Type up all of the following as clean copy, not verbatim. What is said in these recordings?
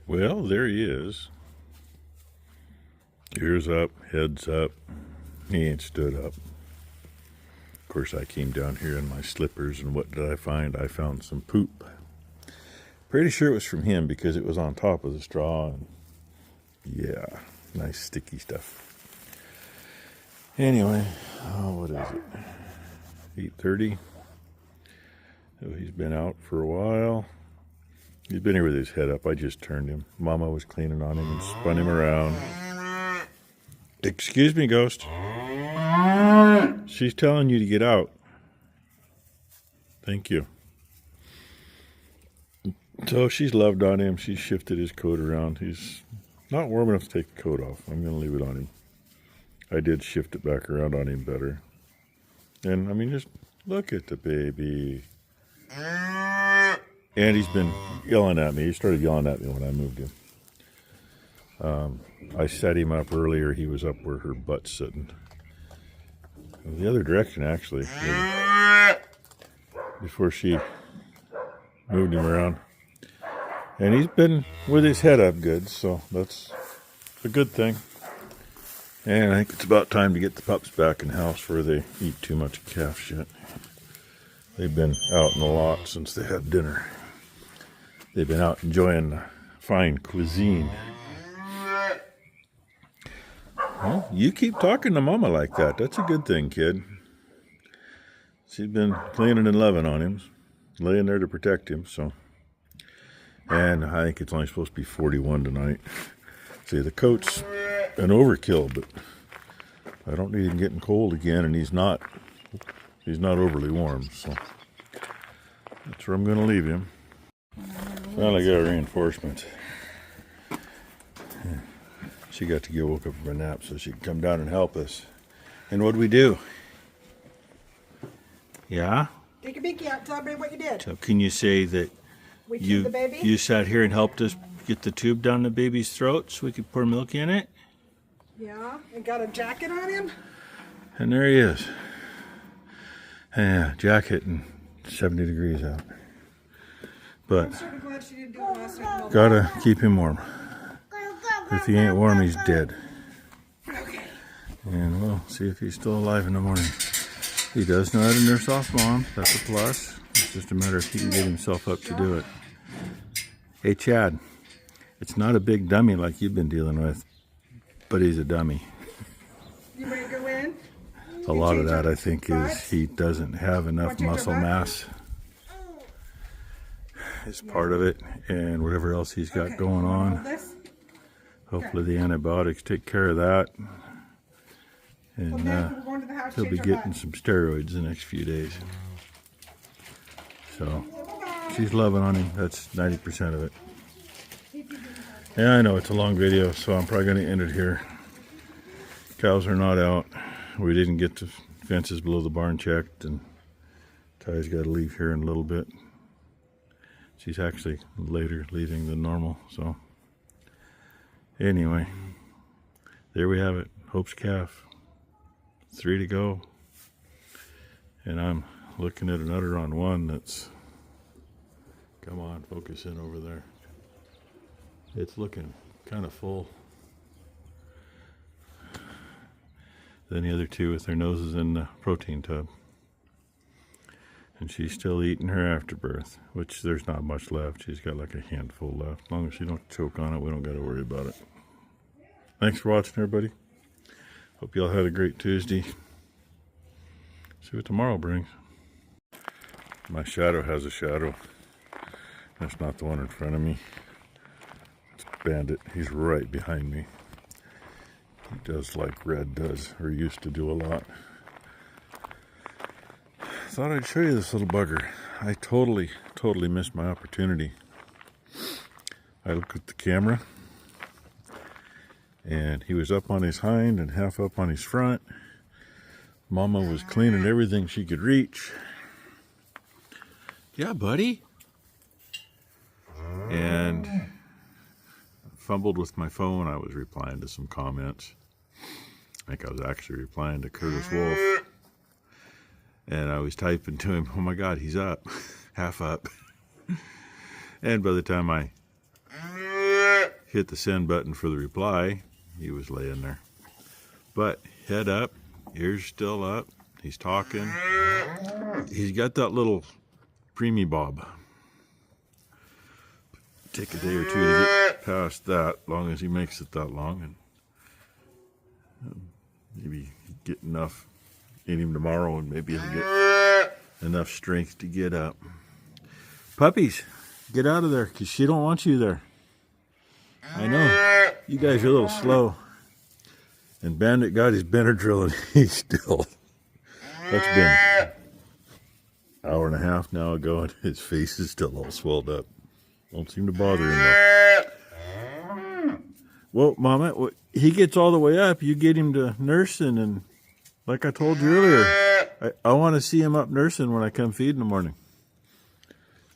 Well, there he is. Ears up, heads up. He ain't stood up. Of course, I came down here in my slippers, and what did I find? I found some poop. Pretty sure it was from him because it was on top of the straw. And yeah, nice sticky stuff. Anyway, what is it? 8:30. So he's been out for a while. He's been here with his head up. I just turned him. Mama was cleaning on him and spun him around. Excuse me, Ghost. She's telling you to get out. Thank you. So she's loved on him. She's shifted his coat around. He's not warm enough to take the coat off. I'm going to leave it on him. I did shift it back around on him better. And, I mean, just look at the baby. And he's been yelling at me. He started yelling at me when I moved him. I set him up earlier. He was up where her butt's sitting. The other direction, actually. Before she moved him around. And he's been with his head up good, so that's a good thing. And I think it's about time to get the pups back in the house before they eat too much calf shit. They've been out in the lot since they had dinner. They've been out enjoying fine cuisine. Well, you keep talking to Mama like that. That's a good thing, kid. She's been cleaning and loving on him, laying there to protect him, so. And I think it's only supposed to be 41 tonight. See, the coat's an overkill, but I don't need him getting cold again, and he's not overly warm, so that's where I'm going to leave him. Finally got reinforcements. She got to get woke up from a nap so she could come down and help us. And what'd we do? Yeah? Take a beaky out. Tell everybody what you did. So can you say that We tubed the baby? you sat here and helped us get the tube down the baby's throat so we could pour milk in it? Yeah, and got a jacket on him? And there he is. Yeah, jacket and 70 degrees out. But I'm sort of glad she didn't do it last week. gotta keep him warm. If he ain't warm, he's dead. Okay. And we'll see if he's still alive in the morning. He does know how to nurse off Mom. That's a plus. It's just a matter if he can get himself up to do it. Hey, Chad. It's not a big dummy like you've been dealing with, but he's a dummy. You ready to go in? A lot of that, I think, is he doesn't have enough muscle mass. Is part of it, and whatever else he's got going on. Hopefully the antibiotics take care of that. And he'll be getting some steroids the next few days. So she's loving on him. That's 90% of it. Yeah, I know it's a long video, so I'm probably going to end it here. Cows are not out. We didn't get the fences below the barn checked, and Ty's got to leave here in a little bit. She's actually later leaving than normal, so anyway, there we have it. Hope's calf. 3 to go. And I'm looking at an udder on one that's, come on, focus in over there. It's looking kind of full. Then the other two with their noses in the protein tub. And she's still eating her afterbirth, which there's not much left. She's got like a handful left. As long as she don't choke on it, we don't got to worry about it. Thanks for watching, everybody. Hope y'all had a great Tuesday. See what tomorrow brings. My shadow has a shadow. That's not the one in front of me. It's Bandit. He's right behind me. He does like Red does, or used to do a lot. Thought I'd show you this little bugger. I totally missed my opportunity. I looked at the camera, and he was up on his hind and half up on his front. Mama was cleaning everything she could reach. Yeah, buddy. And fumbled with my phone. I was replying to some comments. I think I was actually replying to Curtis Wolf. And I was typing to him, oh my God, he's up, half up. And by the time I hit the send button for the reply, he was laying there. But head up, ears still up, he's talking. He's got that little preemie bob. Take a day or two to get past that, long as he makes it that long, and maybe get enough in him tomorrow, and maybe he'll get enough strength to get up. Puppies, get out of there, because she don't want you there. I know, you guys are a little slow. And Bandit got his Benadryl, and he's still, that's been an hour and a half now ago, and his face is still all swelled up. Don't seem to bother him though. Well, Mama, he gets all the way up. You get him to nursing, and like I told you earlier, I want to see him up nursing when I come feed in the morning.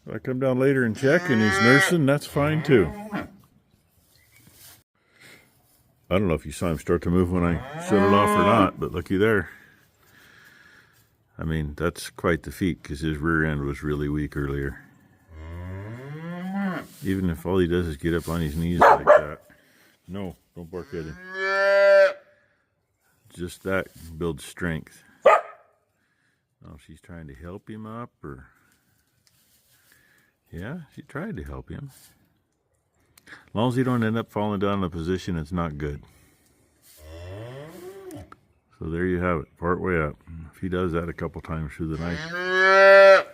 If I come down later and check and he's nursing, that's fine too. I don't know if you saw him start to move when I shut it off or not, but looky there. I mean, that's quite the feat, because his rear end was really weak earlier. Even if all he does is get up on his knees like that. No, don't bark at him. Just that builds strength. Oh, she's trying to help him up, or... Yeah, she tried to help him. As long as he don't end up falling down in a position that's not good. So there you have it, part way up. If he does that a couple times through the night,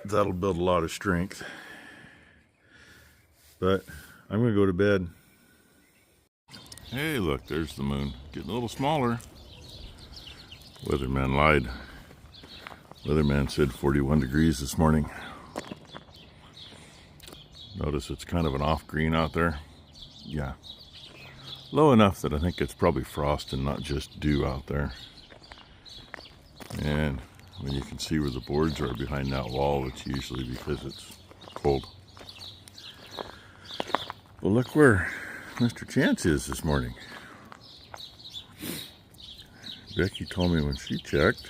that'll build a lot of strength. But I'm going to go to bed. Hey, look, there's the moon. Getting a little smaller. Weatherman lied. Weatherman said 41 degrees this morning. Notice it's kind of an off green out there. Yeah. Low enough that I think it's probably frost and not just dew out there. And when you can see where the boards are behind that wall, it's usually because it's cold. Well, look where Mr. Chance is this morning. Becky told me when she checked,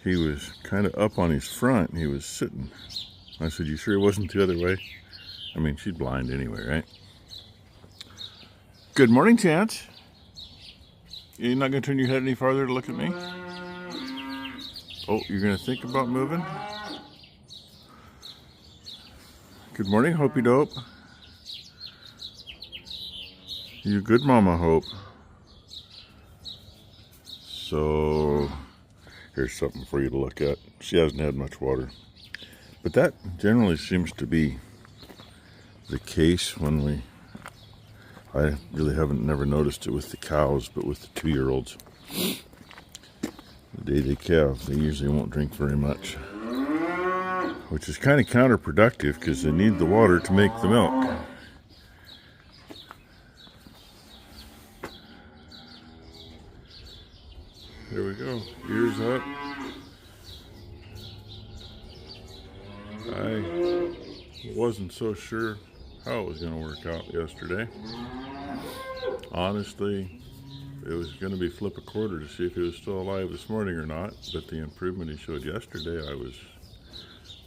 he was kind of up on his front and he was sitting. I said, you sure it wasn't the other way? I mean, she's blind anyway, right? Good morning, Chance. You're not going to turn your head any farther to look at me? Oh, you're going to think about moving? Good morning, Hopey Dope. You good, Mama Hope? So, here's something for you to look at. She hasn't had much water. But that generally seems to be the case when I really never noticed it with the cows, but with the 2-year-olds. The day they calve, they usually won't drink very much. Which is kind of counterproductive because they need the water to make the milk. There we go, ears up. I wasn't so sure how it was going to work out yesterday. Honestly, it was going to be flip a quarter to see if he was still alive this morning or not, but the improvement he showed yesterday, I was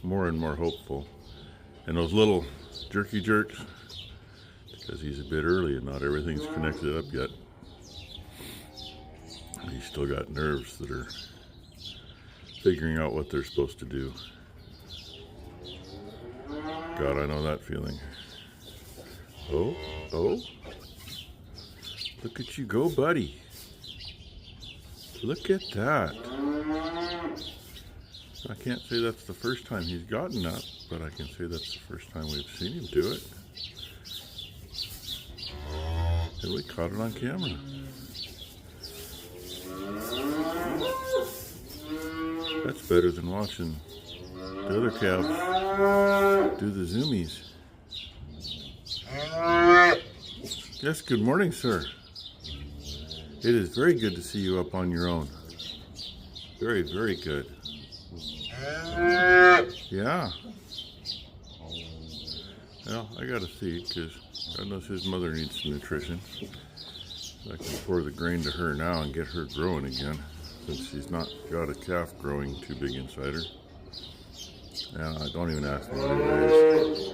more and more hopeful. And those little jerky jerks, because he's a bit early and not everything's connected up yet. He's still got nerves that are figuring out what they're supposed to do. God, I know that feeling. Oh, look at you go, buddy. Look at that. I can't say that's the first time he's gotten up, but I can say that's the first time we've seen him do it. And we caught it on camera. That's better than watching the other calves do the zoomies. Yes, good morning, sir. It is very good to see you up on your own. Very, very good. Yeah. Well, I gotta feed because God knows his mother needs some nutrition. I can pour the grain to her now and get her growing again, since she's not got a calf growing too big inside her. Yeah, don't even ask me what it is.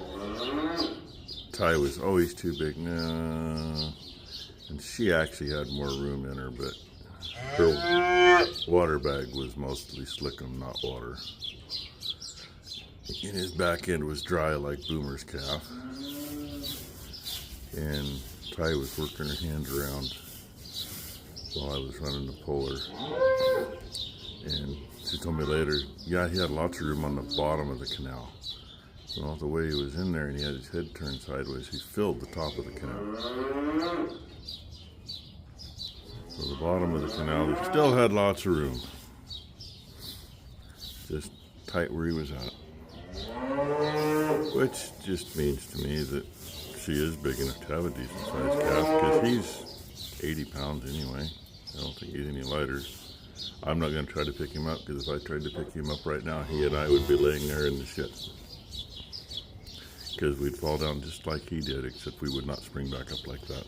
Ty was always too big. No. And she actually had more room in her, but her water bag was mostly slickum, not water. And his back end was dry like Boomer's calf. And Ty was working her hands around while I was running the puller. And she told me later, yeah, he had lots of room on the bottom of the canal. Well, the way he was in there and he had his head turned sideways, he filled the top of the canal. So the bottom of the canal, he still had lots of room. Just tight where he was at. Which just means to me that she is big enough to have a decent sized calf, because he's 80 pounds anyway. I don't think he's any lighter. I'm not going to try to pick him up, because if I tried to pick him up right now, he and I would be laying there in the shit. Because we'd fall down just like he did, except we would not spring back up like that.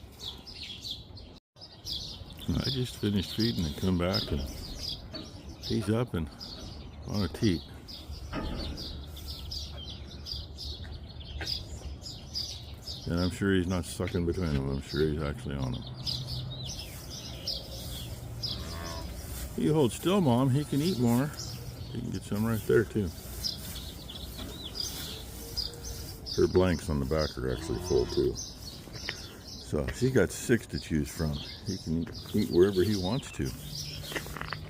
I just finished feeding and come back, and he's up and on a teat. And I'm sure he's not sucking between them. I'm sure he's actually on them. You hold still, Mom. He can eat more. You can get some right there, too. Her blanks on the back are actually full, too. So she's got 6 to choose from. He can eat wherever he wants to.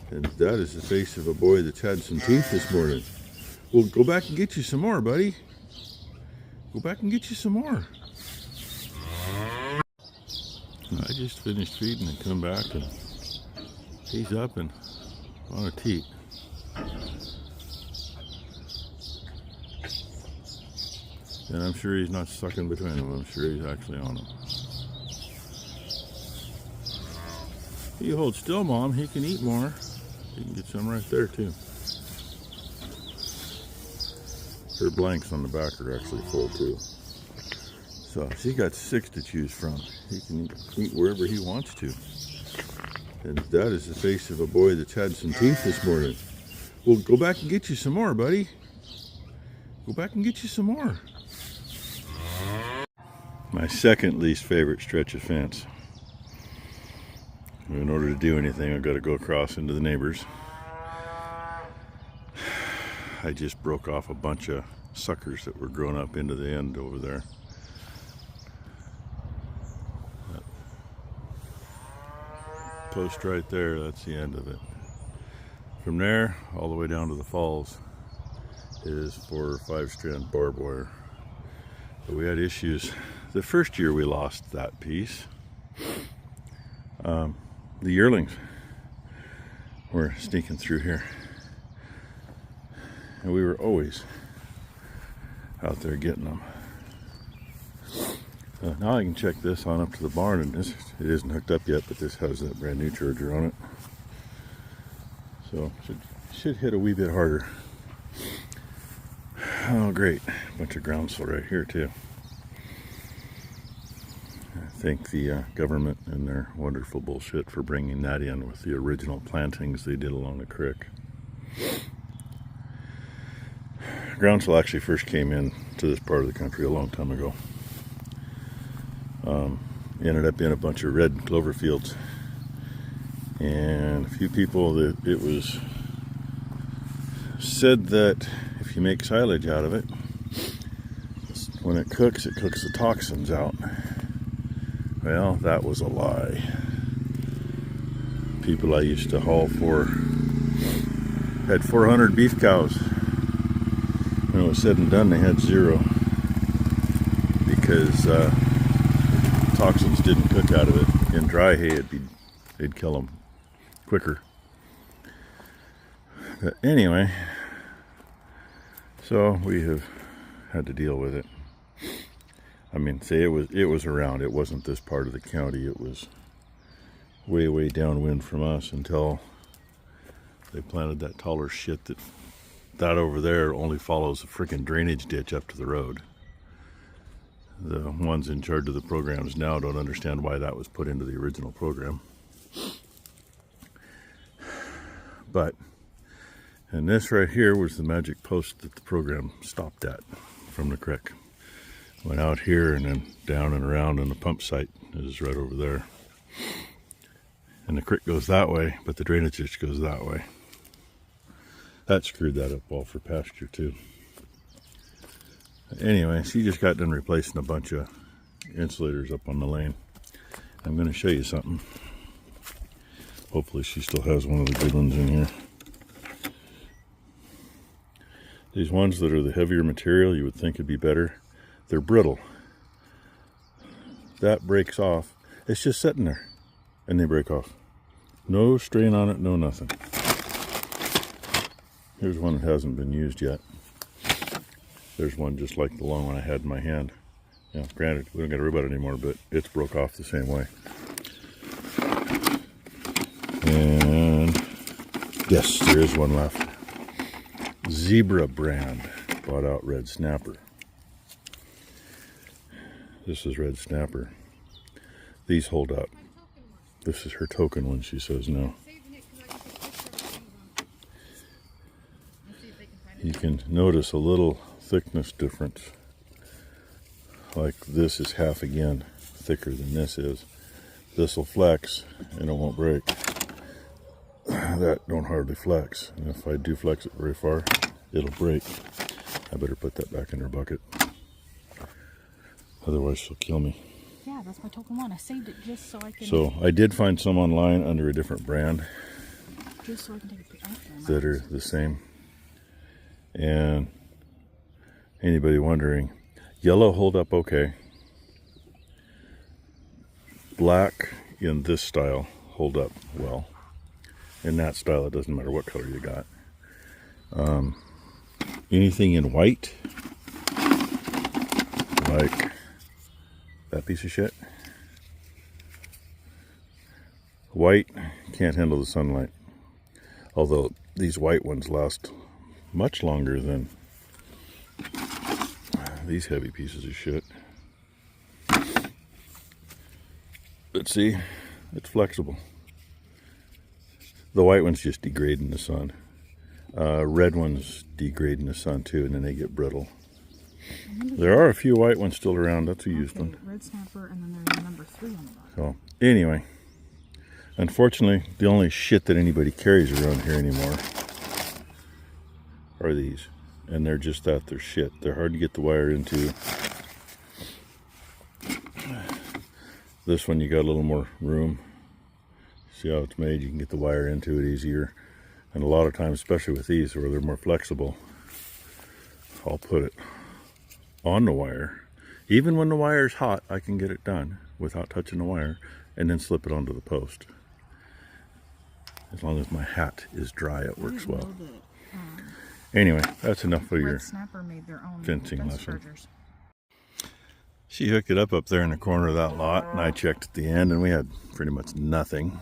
And that is the face of a boy that's had some teeth this morning. Well, go back and get you some more, buddy. Go back and get you some more. I just finished feeding and come back, and he's up and on a teat. And I'm sure he's not sucking between them. I'm sure he's actually on them. You hold still, Mom. He can eat more. You can get some right there, too. Her blanks on the back are actually full, too. So she's got 6 to choose from. He can eat wherever he wants to. And that is the face of a boy that's had some teeth this morning. Well, go back and get you some more, buddy. Go back and get you some more. My second least favorite stretch of fence. In order to do anything, I've got to go across into the neighbors. I just broke off a bunch of suckers that were growing up into the end over there. Post right there, that's the end of it. From there all the way down to the falls is 4 or 5 strand barbed wire. But we had issues. The first year we lost that piece. The yearlings were sneaking through here, and we were always out there getting them. Now I can check this on up to the barn, and it isn't hooked up yet, but this has that brand new charger on it, so should hit a wee bit harder. Oh great, bunch of groundsel right here too. I thank the government and their wonderful bullshit for bringing that in with the original plantings they did along the creek. Groundsel actually first came in to this part of the country a long time ago. Ended up in a bunch of red clover fields, and a few people that it was said that if you make silage out of it, when it cooks the toxins out. Well, that was a lie. People I used to haul for had 400 beef cows. When it was said and done, they had 0 because toxins didn't cook out of it. In dry hay, it'd kill them quicker. But anyway, so we have had to deal with it. I mean, say it was around. It wasn't this part of the county. It was way downwind from us until they planted that taller shit that over there only follows a freaking drainage ditch up to the road. The ones in charge of the programs now don't understand why that was put into the original program. But, and this right here was the magic post that the program stopped at from the creek. Went out here and then down and around, and the pump site is right over there. And the creek goes that way, but the drainage ditch goes that way. That screwed that up all for pasture too. Anyway, she just got done replacing a bunch of insulators up on the lane. I'm going to show you something. Hopefully she still has one of the good ones in here. These ones that are the heavier material, you would think it'd be better. They're brittle. That breaks off. It's just sitting there and they break off. No strain on it, no nothing. Here's one that hasn't been used yet. There's one just like the long one I had in my hand. Yeah, granted, we don't got to worry about it anymore, but it's broke off the same way. And yes, there is one left. Zebra brand, bought out red snapper. This is red snapper. These hold up. This is her token one, she says no. You can notice a little thickness difference. Like this is half again thicker than this is. This will flex and it won't break. That don't hardly flex. And if I do flex it very far, it'll break. I better put that back in her bucket. Otherwise she'll kill me. Yeah, that's my token one. I saved it just so I can... So I did find some online under a different brand. Just so I can take a picture that are the same. And anybody wondering, yellow hold up okay. Black in this style hold up well. In that style, it doesn't matter what color you got. Anything in white, like that piece of shit. White can't handle the sunlight. Although these white ones last much longer than these heavy pieces of shit. But see, it's flexible. The white ones just degrade in the sun. Red ones degrade in the sun too, and then they get brittle. There are a few white ones still around. That's a used one. Red snapper, and then there's number 3 on the bottom. So anyway, unfortunately, the only shit that anybody carries around here anymore are these, and they're just that. They're shit. They're hard to get the wire into. This one you got a little more room. See how it's made? You can get the wire into it easier. And a lot of times, especially with these where they're more flexible, I'll put it on the wire. Even when the wire is hot, I can get it done without touching the wire, and then slip it onto the post. As long as my hat is dry, it works well. Anyway, that's enough for your Snapper made their own fencing lesson. chargers. She hooked it up there in the corner of that lot, and I checked at the end, and we had pretty much nothing.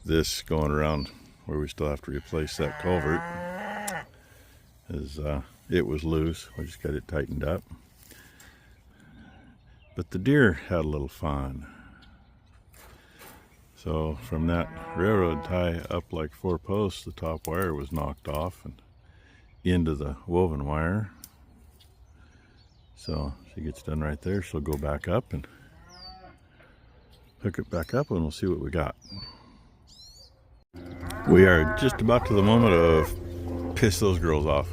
This going around where we still have to replace that culvert is it was loose. We just got it tightened up. But the deer had a little fun. So from that railroad tie up like 4 posts, the top wire was knocked off and into the woven wire. So she gets done right there. She'll go back up and hook it back up, and we'll see what we got. We are just about to the moment of piss those girls off.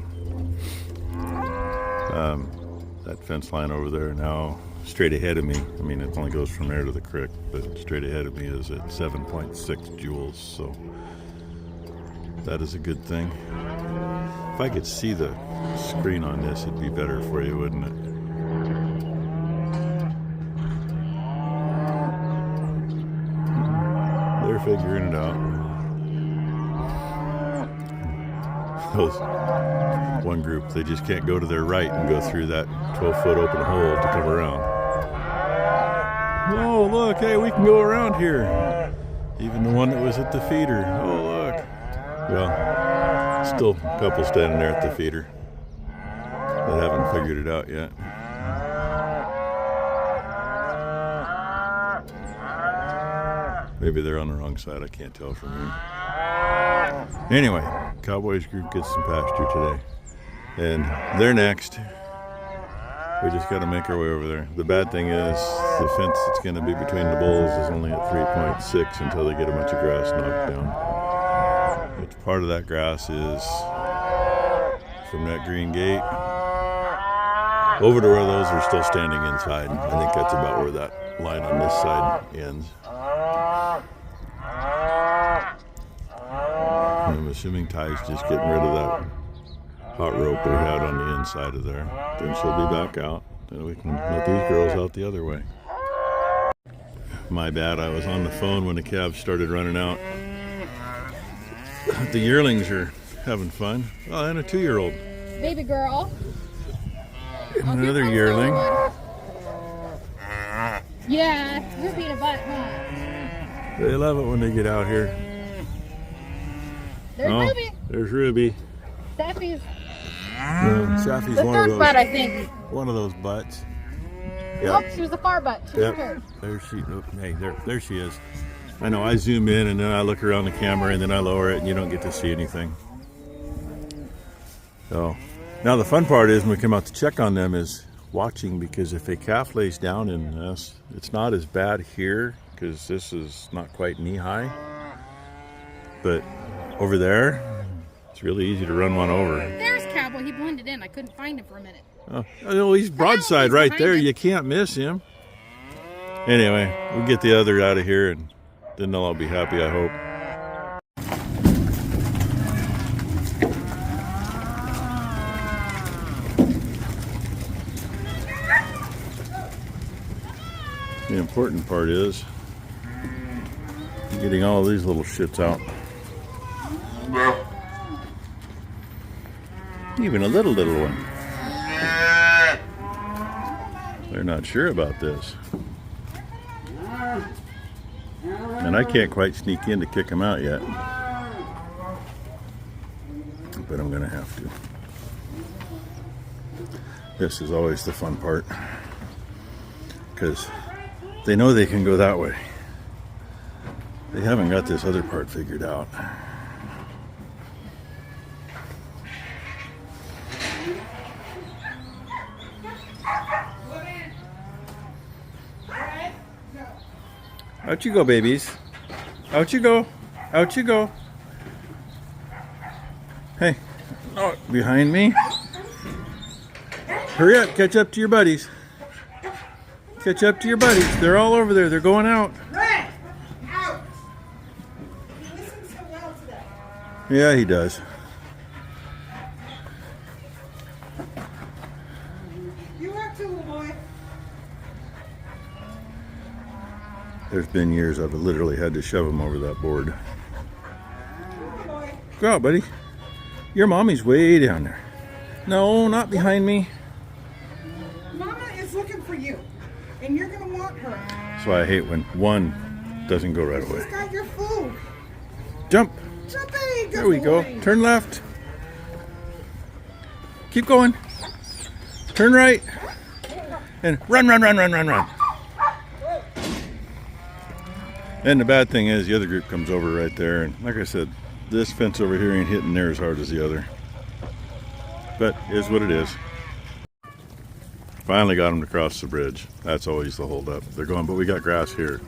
That fence line over there now, straight ahead of me, I mean it only goes from there to the creek, but straight ahead of me is at 7.6 joules, so that is a good thing. If I could see the screen on this, it'd be better for you, wouldn't it? They're figuring it out. Those one group, they just can't go to their right and go through that 12-foot open hole to come around. Oh, look, hey, we can go around here. Even the one that was at the feeder. Oh, look. Well, still a couple standing there at the feeder that haven't figured it out yet. Maybe they're on the wrong side, I can't tell from here. Anyway, Cowboys group gets some pasture today. And they're next. We just got to make our way over there. The bad thing is the fence that's going to be between the bulls is only at 3.6 until they get a bunch of grass knocked down. Which part of that grass is from that green gate over to where those are still standing inside. I think that's about where that line on this side ends. And I'm assuming Ty's just getting rid of that hot rope we had on the inside of there. Then she'll be back out. Then we can let these girls out the other way. My bad, I was on the phone when the calves started running out. The yearlings are having fun. Oh, and a 2-year-old. Baby girl. And another yearling. Yeah, you're being a butt, huh? They love it when they get out here. There's Ruby. There's Ruby. Sappy's Sappy's the one of third those. butt, I think. One of those butts. Oh, she was the far butt. She was Yep. third. There she. Oh, hey, there she is. I know. I zoom in and then I look around the camera and then I lower it and you don't get to see anything. So now the fun part is when we come out to check on them is watching, because if a calf lays down in this, it's not as bad here because this is not quite knee high. But over there, it's really easy to run one over. There's Cowboy. He blended in. I couldn't find him for a minute. Oh, he's broadside he's right behind there. it. You can't miss him. Anyway, we'll get the other out of here and then they'll all be happy, I hope. The important part is getting all of these little shits out. Even a little one. They're not sure about this. And I can't quite sneak in to kick them out yet. But I'm going to have to. This is always the fun part. Because they know they can go that way. They haven't got this other part figured out. Out you go, babies. Out you go. Out you go. Hey. Oh, behind me. Hurry up. Catch up to your buddies. Catch up to your buddies. They're all over there. They're going out. Red! Out! He listens so well today. Yeah, he does. You are too, little boy. There's been years I've literally had to shove him over that board. Little boy. Go out, buddy. Your mommy's way down there. No, not behind me. Mama is looking for you, and you're going to want her. That's why I hate when one doesn't go right away. She's got your food. Jump. Jumping! Good There we go. boy. Turn left. Keep going. Turn right. And run. And the bad thing is the other group comes over right there. And like I said, this fence over here ain't hitting near as hard as the other. But it is what it is. Finally got them to cross the bridge. That's always the holdup. They're going, but we got grass here.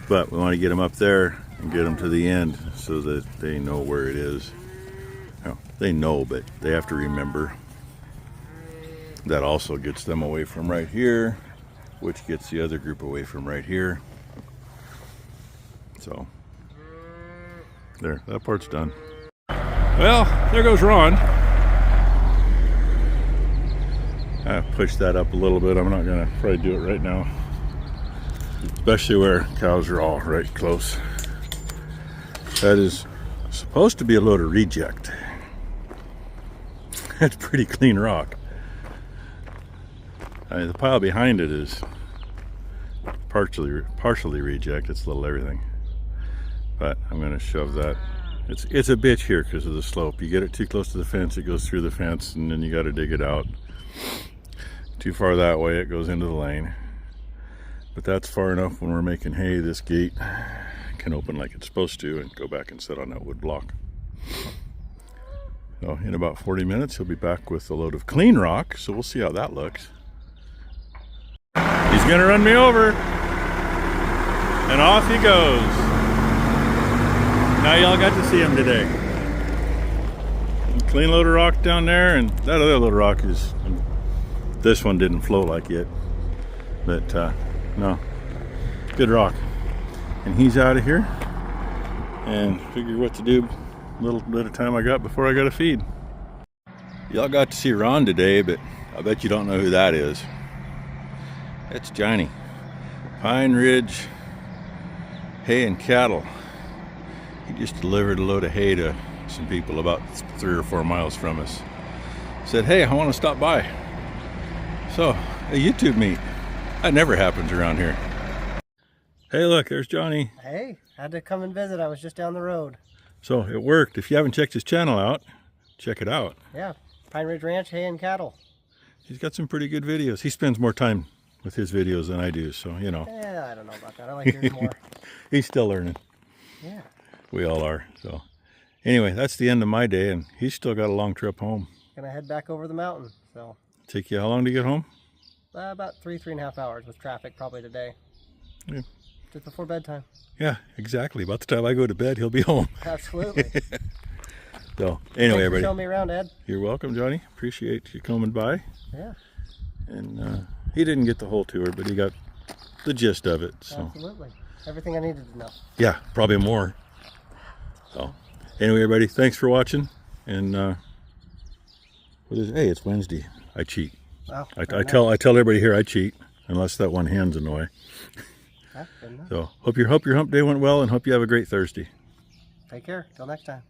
But we want to get them up there and get them to the end so that they know where it is. Well, they know, but they have to remember. That also gets them away from right here, which gets the other group away from right here. So, there, that part's done. Well, there goes Ron. I pushed that up a little bit. I'm not gonna probably do it right now, especially where cows are all right close. That is supposed to be a load of reject. That's pretty clean rock. I mean, the pile behind it is partially reject. It's a little everything. But I'm going to shove that. It's a bitch here because of the slope. You get it too close to the fence, it goes through the fence, and then you got to dig it out. Too far that way, it goes into the lane. But that's far enough when we're making hay. This gate can open like it's supposed to and go back and sit on that wood block. So in about 40 minutes, he'll be back with a load of clean rock. So we'll see how that looks. gonna run me over. And off he goes. Now y'all got to see him today. Clean load of rock down there, and that other little rock is, this one didn't flow like it. But no, good rock. And he's out of here. And figure what to do a little bit of time I got before I got to feed. Y'all got to see Ron today, but I bet you don't know who that is. That's Johnny. Pine Ridge Hay and Cattle. He just delivered a load of hay to some people about 3 or 4 miles from us. Said, hey, I want to stop by. So, a YouTube meet. That never happens around here. Hey, look, there's Johnny. Hey, had to come and visit. I was just down the road. So it worked. If you haven't checked his channel out, check it out. Yeah, Pine Ridge Ranch, Hay and Cattle. He's got some pretty good videos. He spends more time with his videos than I do, so you know. Yeah, I don't know about that. I like yours more. He's still learning. Yeah. We all are. So anyway, that's the end of my day, and he's still got a long trip home. Gonna head back over the mountain. So Take you how long to get home? about 3.5 hours with traffic probably today. Yeah. Just before bedtime. Yeah, exactly. About the time I go to bed, he'll be home. Absolutely. So anyway, Thanks for everybody. showing me around, Ed. You're welcome, Johnny. Appreciate you coming by. Yeah. And he didn't get the whole tour, but he got the gist of it. So Absolutely. Everything I needed to know. yeah, probably more. So anyway, everybody, thanks for watching. And what is it? Hey, it's Wednesday. I cheat. Wow. I tell everybody here I cheat, unless that one hand's in the way. Good enough. So hope your hump day went well, and hope you have a great Thursday. Take care. Till next time.